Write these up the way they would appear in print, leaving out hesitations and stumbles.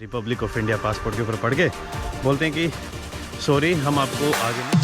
Republic of India passport के ऊपर पढ़ के बोलते हैं कि सॉरी हम आपको आगे नहीं।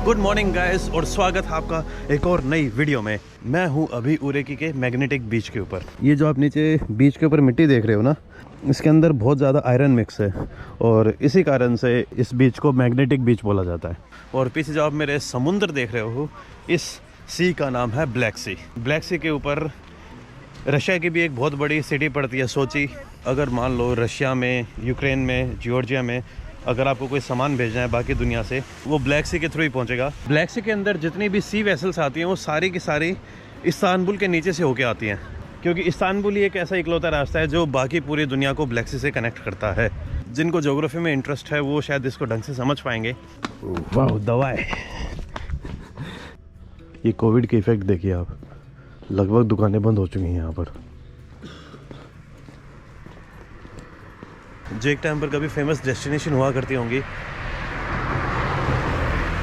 गुड मॉर्निंग गाइस और स्वागत है आपका एक और नई वीडियो में। मैं हूं अभी उरेकी के मैग्नेटिक बीच के ऊपर। ये जो आप नीचे बीच के ऊपर मिट्टी देख रहे हो ना, इसके अंदर बहुत ज़्यादा आयरन मिक्स है और इसी कारण से इस बीच को मैग्नेटिक बीच बोला जाता है। और पीछे जो आप मेरे समुद्र देख रहे हो, इस सी का नाम है ब्लैक सी। ब्लैक सी के ऊपर रशिया की भी एक बहुत बड़ी सिटी पड़ती है, सोची। अगर मान लो रशिया में, यूक्रेन में, जॉर्जिया में अगर आपको कोई सामान भेजना है बाकी दुनिया से, वो ब्लैक सी के थ्रू ही पहुंचेगा। ब्लैक सी के अंदर जितनी भी सी वेसल्स आती हैं वो सारी की सारी इस्तांबुल के नीचे से होके आती हैं, क्योंकि इस्तांबुल ही एक ऐसा इकलौता रास्ता है जो बाकी पूरी दुनिया को ब्लैक सी से कनेक्ट करता है। जिनको ज्योग्राफी में इंटरेस्ट है वो शायद इसको ढंग से समझ पाएंगे। वाह, दवा है। ये कोविड के इफेक्ट देखिए आप, लगभग दुकानें बंद हो चुकी हैं यहाँ पर। जो एक टाइम पर कभी फेमस डेस्टिनेशन हुआ करती होंगी,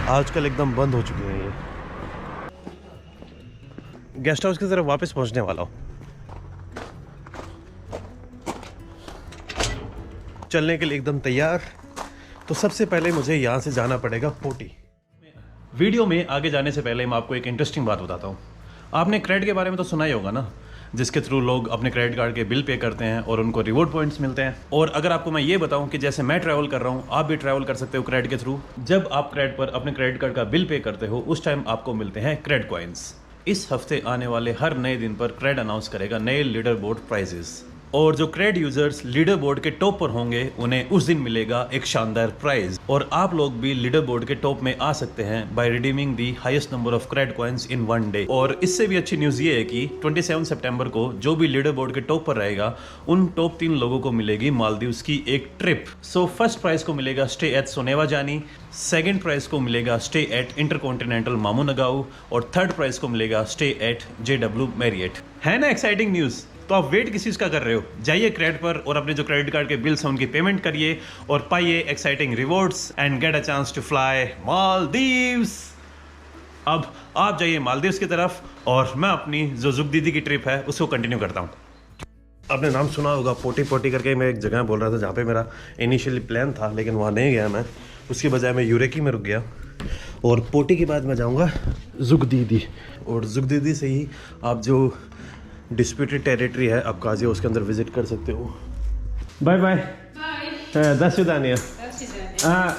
आजकल एकदम बंद हो चुकी हैं। ये गेस्ट हाउस की तरफ वापस पहुंचने वाला हूँ। चलने के लिए एकदम तैयार। तो सबसे पहले मुझे यहाँ से जाना पड़ेगा पोटी। वीडियो में आगे जाने से पहले मैं आपको एक इंटरेस्टिंग बात बताता हूँ। आपने क्रेडिट के बारे में तो सुना ही होगा ना, जिसके थ्रू लोग अपने क्रेडिट कार्ड के बिल पे करते हैं और उनको रिवॉर्ड पॉइंट्स मिलते हैं। और अगर आपको मैं ये बताऊं कि जैसे मैं ट्रैवल कर रहा हूं, आप भी ट्रैवल कर सकते हो क्रेडिट के थ्रू। जब आप क्रेडिट पर अपने क्रेडिट कार्ड का बिल पे करते हो, उस टाइम आपको मिलते हैं क्रेडिट कॉइन्स। इस हफ्ते आने वाले हर नए दिन पर क्रेडिट अनाउंस करेगा नए लीडर बोर्ड प्राइजेस, और जो क्रेडिट यूजर्स लीडर बोर्ड के टॉप पर होंगे उन्हें उस दिन मिलेगा एक शानदार प्राइज। और आप लोग भी लीडर बोर्ड के टॉप में आ सकते हैं by redeeming the highest number of credit coins in one day. और इससे भी अच्छी न्यूज ये है कि 27 सितंबर को जो भी लीडर बोर्ड के टॉप पर रहेगा, उन टॉप 3 लोगों को मिलेगी मालदीव्स की एक ट्रिप। सो फर्स्ट प्राइज को मिलेगा स्टे एट सोनेवा जानी, सेकंड प्राइज को मिलेगा स्टे एट इंटरकॉन्टिनेंटल मामू नगाऊ, और थर्ड प्राइज को मिलेगा स्टे एट JW मैरियट। है ना एक्साइटिंग न्यूज? तो आप वेट किस चीज का कर रहे हो? जाइए क्रेडिट पर और अपने जो क्रेडिट कार्ड के बिल्स हैं उनकी पेमेंट करिए और पाइए exciting rewards and get a chance to fly Maldives. अब आप जाइए मालदीव्स की तरफ और मैं अपनी जो जुग दीदी की ट्रिप है उसको कंटिन्यू करता हूँ। आपने नाम सुना होगा पोटी पोटी करके। मैं एक जगह बोल रहा था जहाँ पे मेरा इनिशियली प्लान था, लेकिन वहाँ नहीं गया मैं। उसकी बजाय मैं यूरेकी में रुक गया और पोटी के बाद मैं जाऊँगा जुग दीदी। और जुग दीदी से ही आप जो डिस्प्यूटेड टेरिटरी है अब्खाज़िया, उसके अंदर विजिट कर सकते हो। Bye bye. До свидания.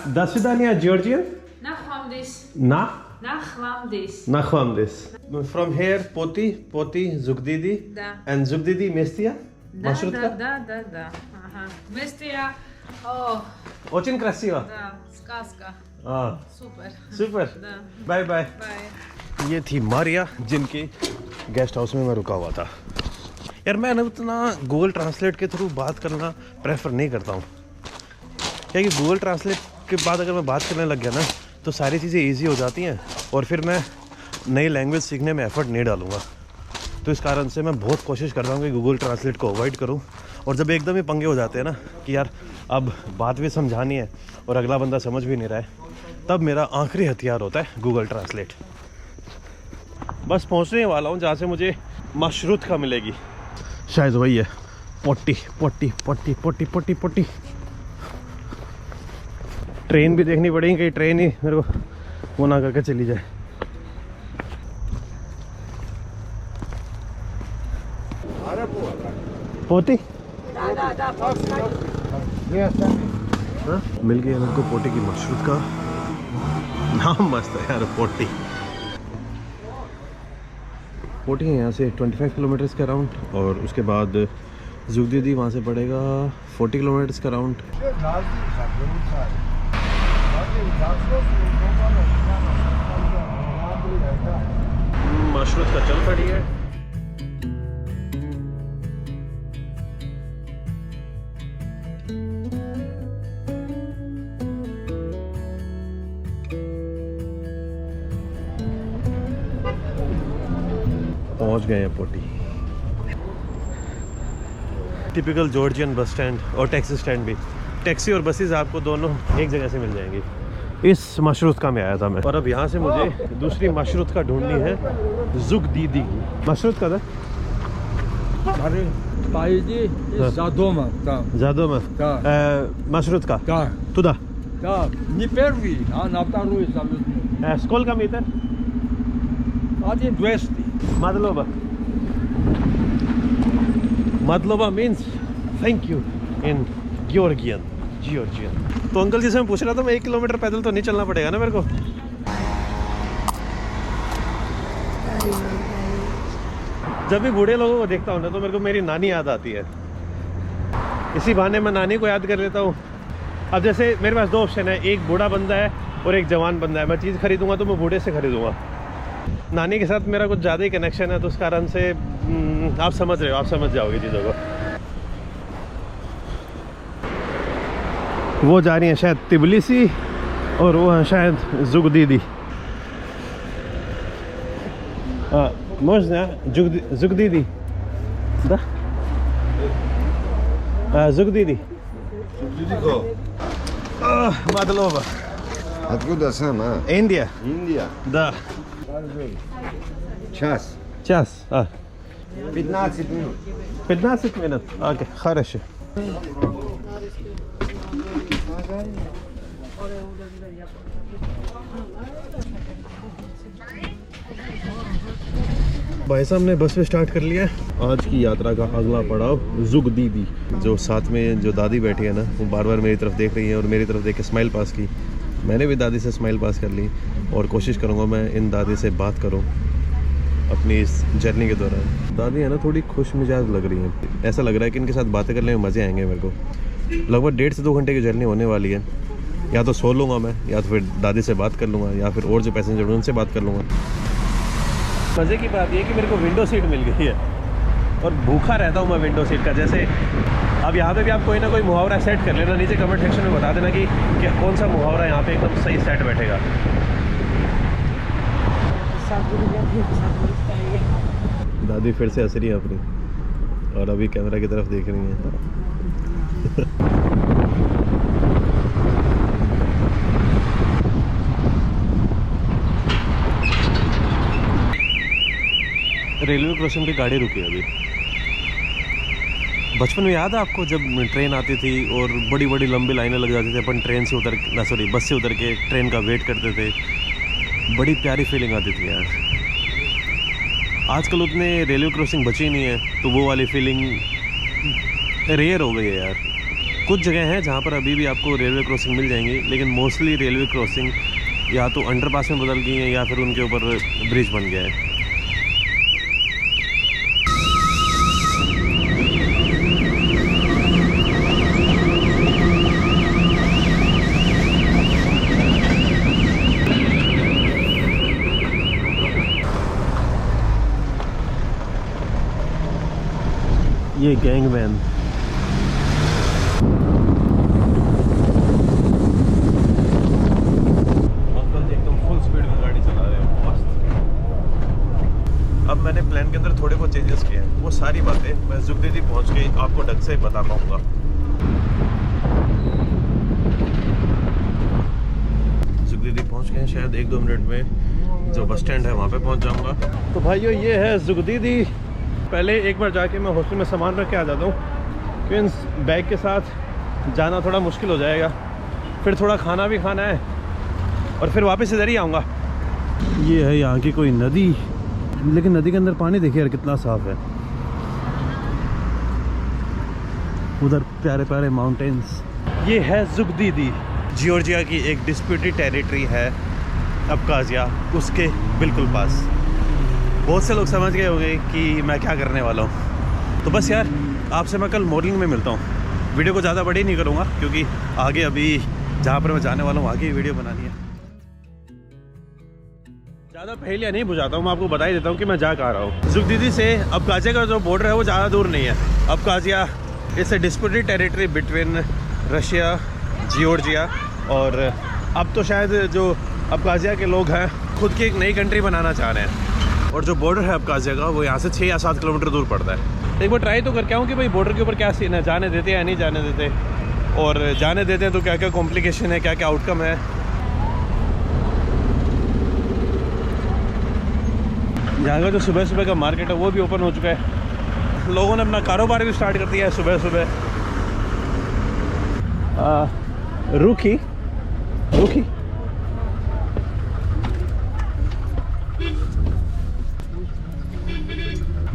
До свидания, Georgia. Nachlamdis. From here, Poti, Zugdidi. And Zugdidi, Mestia? Маршрутка? Да. Ага. Mestia. О. Очень красиво. Да, сказка. Super. Да. Bye. ये थी मारिया, जिनके गेस्ट हाउस में मैं रुका हुआ था। यार मैं ना उतना गूगल ट्रांसलेट के थ्रू बात करना प्रेफर नहीं करता हूँ, क्योंकि गूगल ट्रांसलेट के बाद अगर मैं बात करने लग गया ना तो सारी चीज़ें इजी हो जाती हैं और फिर मैं नई लैंग्वेज सीखने में एफर्ट नहीं डालूँगा। तो इस कारण से मैं बहुत कोशिश करता हूँ कि गूगल ट्रांसलेट को अवॉइड करूँ। और जब एकदम ही पंगे हो जाते हैं ना कि यार अब बात भी समझानी है और अगला बंदा समझ भी नहीं रहा है, तब मेरा आखिरी हथियार होता है गूगल ट्रांसलेट। बस पहुंचने वाला हूं जहां से मुझे मशरूत का मिलेगी, शायद वही है। पोटी। ट्रेन भी देखनी पड़ेगी, कहीं ट्रेन ही मेरे को वो ना करके चली जाए। पोटी हाँ? मिल गया मेरे को पोटी की मशरूत का नाम मस्त है यार, पोटी। पोटी है यहाँ से 25 किलोमीटर्स का राउंड, और उसके बाद जुगदीदी वहाँ से पड़ेगा 40 किलोमीटर्स का राउंड। मशरूत का चल पड़ी है। पहुंच गए हैं पोटी। टिपिकल जॉर्जियन बस स्टैंड और टैक्सी स्टैंड भी। टैक्सी और बसेस आपको दोनों एक जगह से मिल जाएंगी। इस मशरूत का में आया था मैं, और अब यहाँ से मुझे दूसरी मशरूत का ढूंढनी है, जुगदीदी की। मशरूत का था Zadoma, da. ज़्यादा Da. मशरूत का Da. तुदा Da. Nie perwi, a na wtaru jest zawodnik. сколько metre 1200. Madloba. Madloba means thank you in Georgian. तो अंकल जी से मैं पूछ रहा था, मैं 1 किलोमीटर पैदल तो नहीं चलना पड़ेगा ना मेरे को? जब भी बूढ़े लोगों को देखता हूँ ना तो मेरे को मेरी नानी याद आती है। इसी बहाने मैं नानी को याद कर लेता हूँ। अब जैसे मेरे पास 2 ऑप्शन है, एक बूढ़ा बंदा है और एक जवान बंदा है। मैं चीज़ खरीदूंगा तो मैं बूढ़े से खरीदूंगा। नानी के साथ मेरा कुछ ज़्यादा ही कनेक्शन है, तो उस कारण से आप समझ रहे हो, आप समझ जाओगे चीज़ों को। वो जा रही हैं शायद तिबलिसी, और वो है शायद जुगदीदी। можно जुगदीदी да जुगदीदी Мадлова. Откуда сама? Индия. Индия. Да. Час. 15 минут. 15 минут. Окей, хорошо. भाई साहब ने बस में स्टार्ट कर लिया। आज की यात्रा का अगला पड़ाव जुगदीदी। जो साथ में जो दादी बैठी है ना, वो बार बार मेरी तरफ देख रही है और मेरी तरफ देख के स्माइल पास की। मैंने भी दादी से स्माइल पास कर ली और कोशिश करूँगा मैं इन दादी से बात करूँ अपनी इस जर्नी के दौरान। दादी है ना थोड़ी खुश मिजाज लग रही है। ऐसा लग रहा है कि इनके साथ बातें करने में मज़े आएंगे मेरे को। लगभग 1.5 से 2 घंटे की जर्नी होने वाली है। या तो सो लूँगा मैं, या तो फिर दादी से बात कर लूँगा, या फिर और जो पैसेंजर उनसे बात कर लूँगा। मज़े की बात ये कि मेरे को विंडो सीट मिल गई है और भूखा रहता हूँ मैं विंडो सीट का। जैसे अब यहाँ पे भी आप कोई ना कोई मुहावरा सेट कर लेना, नीचे कमेंट सेक्शन में बता देना कि कौन सा मुहावरा यहाँ पे एकदम सही सेट बैठेगा। दादी फिर से हंस रही है अपनी, और अभी कैमरा की तरफ देख रही है। रेलवे क्रॉसिंग पे गाड़ी रुकी है अभी। बचपन में याद है आपको जब ट्रेन आती थी और बड़ी बड़ी लंबी लाइनें लग जाती थी, अपन ट्रेन से उतर ना सॉरी बस से उतर के ट्रेन का वेट करते थे। बड़ी प्यारी फीलिंग आती थी यार। आजकल उतने रेलवे क्रॉसिंग बची नहीं है, तो वो वाली फीलिंग रेयर हो गई है यार। कुछ जगह हैं जहाँ पर अभी भी आपको रेलवे क्रॉसिंग मिल जाएंगी, लेकिन मोस्टली रेलवे क्रॉसिंग या तो अंडरपास में बदल गई हैं या फिर उनके ऊपर ब्रिज बन गया है। ये गैंगमैन अंकल जी एकदम फुल स्पीड में गाड़ी चला रहे हो, मस्त। अब मैंने प्लान के अंदर थोड़े बहुत चेंजेस किए हैं, वो सारी बातें मैं जुगदीदी पहुंच के आपको ढंग से बता पाऊंगा। जुगदीदी पहुंच गए हैं, शायद 1-2 मिनट में जो बस स्टैंड है वहाँ पे पहुंच जाऊंगा। तो भाइयों ये है जुगदीदी। पहले एक बार जाके मैं हॉस्टल में सामान रख के आ जाता हूँ, क्योंकि बैग के साथ जाना थोड़ा मुश्किल हो जाएगा। फिर थोड़ा खाना भी खाना है और फिर वापस इधर ही आऊँगा। ये है यहाँ की कोई नदी, लेकिन नदी के अंदर पानी देखिए यार कितना साफ़ है। उधर प्यारे प्यारे माउंटेन्स। ये है ज़ुगदीदी, जॉर्जिया की एक डिस्प्यूटेड टेरिटरी है अब्खाज़िया, उसके बिल्कुल पास। बहुत से लोग समझ गए होंगे कि मैं क्या करने वाला हूँ। तो बस यार, आपसे मैं कल मॉर्निंग में मिलता हूँ। वीडियो को ज़्यादा बड़ी नहीं करूँगा क्योंकि आगे अभी जहाँ पर मैं जाने वाला हूँ आगे वीडियो बनानी है। ज़्यादा पहेलियाँ नहीं बुझाता हूँ, मैं आपको बता ही देता हूँ कि मैं जा कहाँ रहा हूँ। ज़ुगदीदी से अब्खाज़िया का जो बॉर्डर है वो ज़्यादा दूर नहीं है। Abkhazia it's a disputed territory between Russia, Georgia, और अब तो शायद जो अब्खाज़िया के लोग हैं खुद की एक नई कंट्री बनाना चाह रहे हैं। और जो बॉर्डर है अब्खाज़िया का वो यहाँ से 6 या 7 किलोमीटर दूर पड़ता है। एक बार ट्राई तो करके आऊँ कि भाई बॉर्डर के ऊपर क्या सीन है, जाने देते हैं या नहीं जाने देते, और जाने देते हैं तो क्या क्या कॉम्प्लिकेशन है, क्या क्या आउटकम है। यहाँ का जो सुबह सुबह का मार्केट है वो भी ओपन हो चुका है, लोगों ने अपना कारोबार भी स्टार्ट कर दिया है सुबह सुबह। रूखी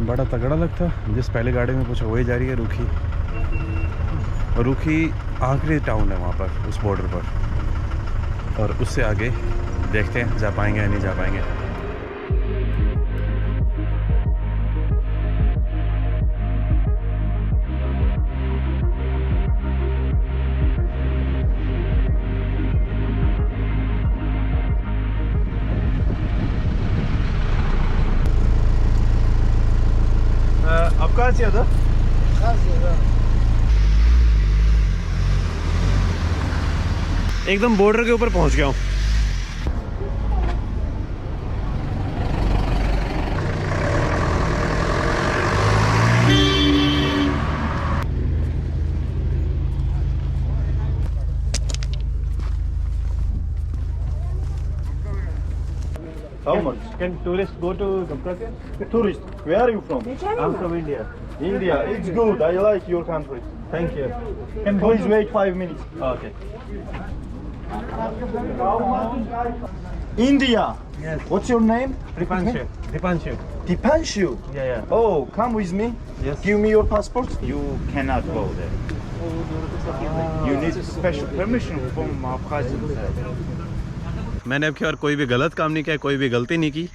बड़ा तगड़ा लगता, जिस पहले गाड़ी में पूछा वही जा रही है। रूखी आखिरी टाउन है वहाँ पर, उस बॉर्डर पर, और उससे आगे देखते हैं जा पाएंगे या नहीं जा पाएंगे। Abkhazia, da? एकदम बॉर्डर के ऊपर पहुंच गया हूँ। How much? Can tourists go to Abkhazia? Tourist. Where are you from? I'm from India. India. It's good. I like your country. Thank you. Can please wait 5 minutes. Okay. India. Yes. What's your name? Dipanshu. Dipanshu. Yeah. Oh, come with me. Yes. Give me your passport. You cannot go there. You need special permission from Abkhazia. मैंने अब की बार कोई भी गलत काम नहीं किया, कोई भी गलती नहीं की।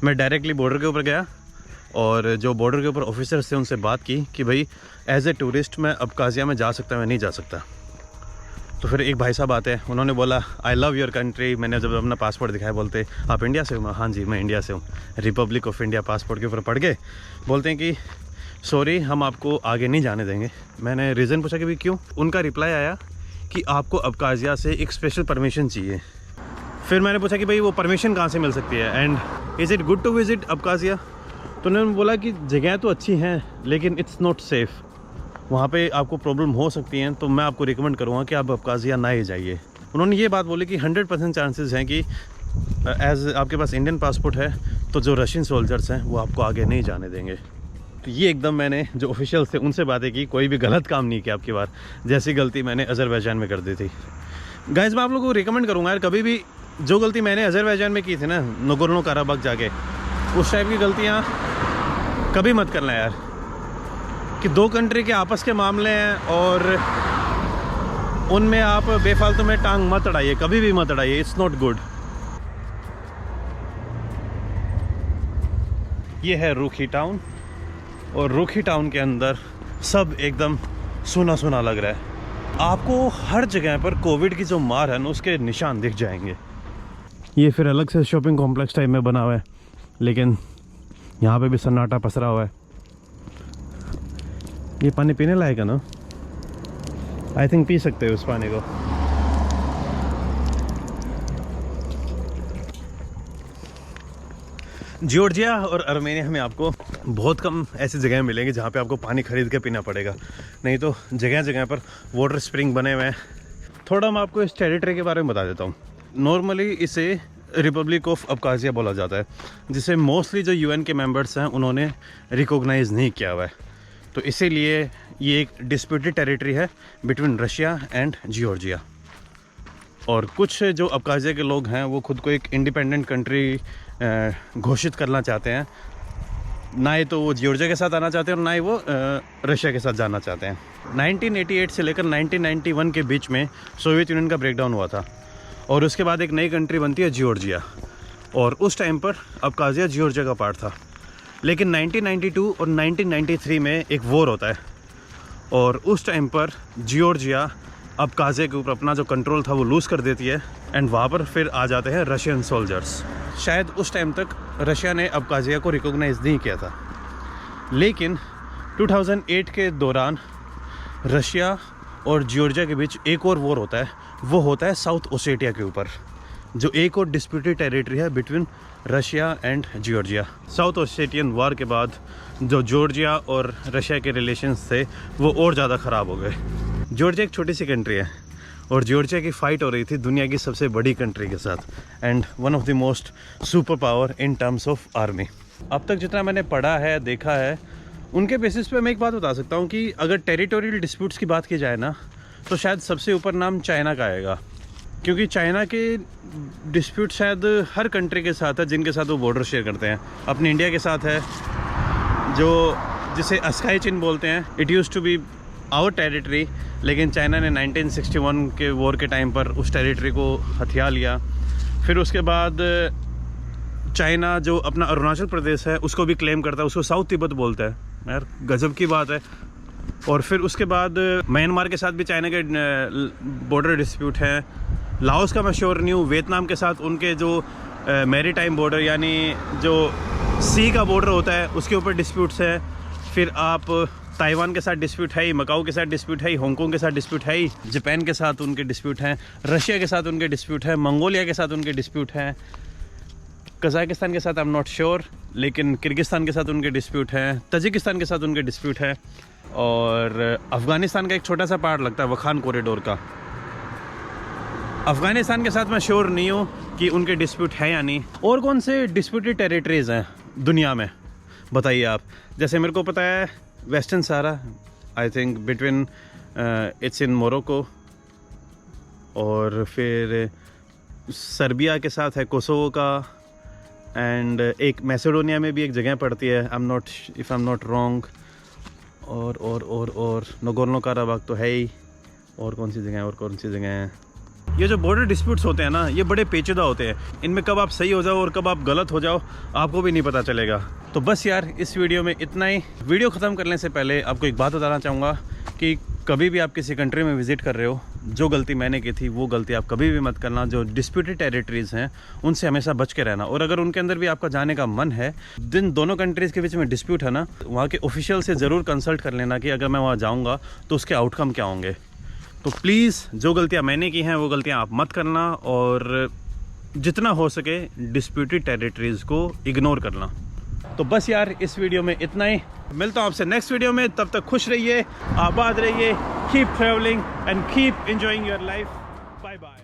मैं डायरेक्टली बॉर्डर के ऊपर गया और जो बॉर्डर के ऊपर ऑफिसर्स थे उनसे बात की कि भाई एज ए टूरिस्ट मैं अब्खाज़िया में जा सकता, मैं नहीं जा सकता। तो फिर एक भाई साहब आते हैं, उन्होंने बोला आई लव योर कंट्री। मैंने जब अपना पासपोर्ट दिखाया, बोलते आप इंडिया से हो? हाँ जी मैं इंडिया से हूँ। रिपब्लिक ऑफ इंडिया पासपोर्ट के ऊपर पढ़ गए, बोलते हैं कि सॉरी हम आपको आगे नहीं जाने देंगे। मैंने रीज़न पूछा कि भाई क्यों? उनका रिप्लाई आया कि आपको अब्खाज़िया से एक स्पेशल परमिशन चाहिए। फिर मैंने पूछा कि भाई वो परमिशन कहाँ से मिल सकती है and is it good to visit Abkhazia? तो उन्होंने बोला कि जगह तो अच्छी हैं लेकिन इट्स नॉट सेफ़, वहाँ पे आपको प्रॉब्लम हो सकती हैं, तो मैं आपको रिकमेंड करूँगा कि आप अब्खाज़िया ना ही जाइए। उन्होंने ये बात बोली कि 100% चांसेस हैं कि एज आपके पास इंडियन पासपोर्ट है तो जो रशियन सोल्जर्स हैं वो आपको आगे नहीं जाने देंगे। तो ये एकदम मैंने जो ऑफिशियल्स थे उनसे बातें की, कोई भी गलत काम नहीं किया आपकी बार, जैसी गलती मैंने अज़रबैजान में कर दी थी। गाइस मैं आप लोगों को रिकमेंड करूँगा यार, कभी भी जो गलती मैंने अज़रबैजान में की थी ना, नगोर्नो काराबाख जाके, उस टाइप की गलतियाँ कभी मत करना यार, कि दो कंट्री के आपस के मामले हैं और उनमें आप बेफालतू में टांग मत अड़ाइए, कभी भी मत अड़ाइए, इट्स नॉट गुड। ये है रूखी टाउन और रूखी टाउन के अंदर सब एकदम सूना सूना लग रहा है। आपको हर जगह पर कोविड की जो मार है ना उसके निशान दिख जाएंगे। ये फिर अलग से शॉपिंग कॉम्प्लेक्स टाइप में बना हुआ है, लेकिन यहाँ पे भी सन्नाटा पसरा हुआ है। ये पानी पीने लायक है ना? आई थिंक पी सकते हो उस पानी को। जॉर्जिया और आर्मेनिया में आपको बहुत कम ऐसी जगह मिलेंगी जहाँ पे आपको पानी खरीद के पीना पड़ेगा, नहीं तो जगह जगह पर वाटर स्प्रिंग बने हुए हैं। थोड़ा मैं आपको इस टेरिटरी के बारे में बता देता हूँ। नॉर्मली इसे रिपब्लिक ऑफ अब्खाज़िया बोला जाता है, जिसे मोस्टली जो यूएन के मेंबर्स हैं उन्होंने रिकॉग्नाइज़ नहीं किया हुआ है। तो इसीलिए ये एक डिस्प्यूटेड टेरिटरी है बिटवीन रशिया एंड जॉर्जिया। और कुछ जो अब्खाज़िया के लोग हैं वो खुद को एक इंडिपेंडेंट कंट्री घोषित करना चाहते हैं, ना ही तो वो जॉर्जिया के साथ आना चाहते हैं और ना ही वो रशिया के साथ जाना चाहते हैं। 1988 से लेकर 1991 के बीच में सोवियत यूनियन का ब्रेकडाउन हुआ था और उसके बाद एक नई कंट्री बनती है जॉर्जिया, और उस टाइम पर अब्खाज़िया जॉर्जिया का पार्ट था। लेकिन 1992 और 1993 में एक वॉर होता है और उस टाइम पर जॉर्जिया अब्खाज़िया के ऊपर अपना जो कंट्रोल था वो लूज़ कर देती है एंड वहाँ पर फिर आ जाते हैं रशियन सोल्जर्स। शायद उस टाइम तक रशिया ने अब्खाज़िया को रिकॉग्नाइज़ नहीं किया था, लेकिन 2008 के दौरान रशिया और जॉर्जिया के बीच एक और वॉर होता है। वो होता है साउथ ओसेटिया के ऊपर, जो एक और डिस्प्यूटेड टेरिटरी है between Russia and Georgia. South Ossetian war के बाद जो जॉर्जिया और रशिया के रिलेशंस थे वो और ज़्यादा ख़राब हो गए। जॉर्जिया एक छोटी सी कंट्री है और जॉर्जिया की फ़ाइट हो रही थी दुनिया की सबसे बड़ी कंट्री के साथ and one of the most super power in terms of army. अब तक जितना मैंने पढ़ा है, देखा है, उनके बेसिस पे मैं एक बात बता सकता हूँ कि अगर टेरिटोरियल डिस्प्यूट्स की बात की जाए ना, तो शायद सबसे ऊपर नाम चाइना का आएगा, क्योंकि चाइना के डिस्प्यूट शायद हर कंट्री के साथ है जिनके साथ वो बॉर्डर शेयर करते हैं। अपने इंडिया के साथ है, जो जिसे अस्काई चिन बोलते हैं। It use to be our territory, लेकिन चाइना ने 1961 के वॉर के टाइम पर उस टेरिटरी को हथिया लिया। फिर उसके बाद चाइना जो अपना अरुणाचल प्रदेश है उसको भी क्लेम करता है, उसको साउथ तिब्बत बोलता है। यार गजब की बात है। और फिर उसके बाद म्यांमार के साथ भी चाइना के बॉर्डर डिस्प्यूट है। लाओस का मैं श्योर नहीं हूँ। वियतनाम के साथ उनके जो मैरीटाइम बॉर्डर यानी जो सी का बॉर्डर होता है उसके ऊपर डिस्प्यूट्स है। फिर आप ताइवान के साथ डिस्प्यूट है ही, मकाऊ के साथ डिस्प्यूट है ही, हांगकांग के साथ डिस्प्यूट है ही, जापान के साथ उनके डिस्प्यूट हैं, रशिया के साथ उनके डिस्प्यूट है, मंगोलिया के साथ उनके डिस्प्यूट हैं, कजाकिस्तान के साथ आई एम नॉट श्योर, लेकिन किर्गिस्तान के साथ उनके डिस्प्यूट हैं, तजिकिस्तान के साथ उनके डिस्प्यूट है, और अफ़गानिस्तान का एक छोटा सा पार्ट लगता है वखान कॉरिडोर का। अफ़गानिस्तान के साथ मैं श्योर नहीं हूँ कि उनके डिस्प्यूट है या नहीं। और कौन से डिस्प्यूटेड टेरिटरीज़ हैं दुनिया में, बताइए आप। जैसे मेरे को पता है western Sahara, I think between it's in Morocco, और फिर सर्बिया के साथ है कोसोवो का, एंड एक मैसेडोनिया में भी एक जगह पड़ती है, आई एम नॉट रॉन्ग, और नगोर्नो काराबाग तो है ही। और कौन सी जगह हैं। ये जो बॉर्डर डिस्प्यूट्स होते हैं ना, ये बड़े पेचीदा होते हैं। इनमें कब आप सही हो जाओ और कब आप गलत हो जाओ आपको भी नहीं पता चलेगा। तो बस यार इस वीडियो में इतना ही। वीडियो ख़त्म करने से पहले आपको एक बात बताना चाहूँगा कि कभी भी आप किसी कंट्री में विज़िट कर रहे हो, जो गलती मैंने की थी वो गलती आप कभी भी मत करना। जो डिस्प्यूटेड टेरिटरीज़ हैं उनसे हमेशा बच के रहना, और अगर उनके अंदर भी आपका जाने का मन है, जिन दोनों कंट्रीज़ के बीच में डिस्प्यूट है ना, वहाँ के ऑफिशियल से ज़रूर कंसल्ट कर लेना कि अगर मैं वहाँ जाऊँगा तो उसके आउटकम क्या होंगे। तो प्लीज़ जो गलतियाँ मैंने की हैं वो गलतियाँ आप मत करना, और जितना हो सके डिस्प्यूटेड टेरिटरीज़ को इग्नोर करना। तो बस यार इस वीडियो में इतना ही। मिलता हूँ आपसे नेक्स्ट वीडियो में। तब तक खुश रहिए, आबाद रहिए, keep travelling and keep enjoying your life. Bye bye.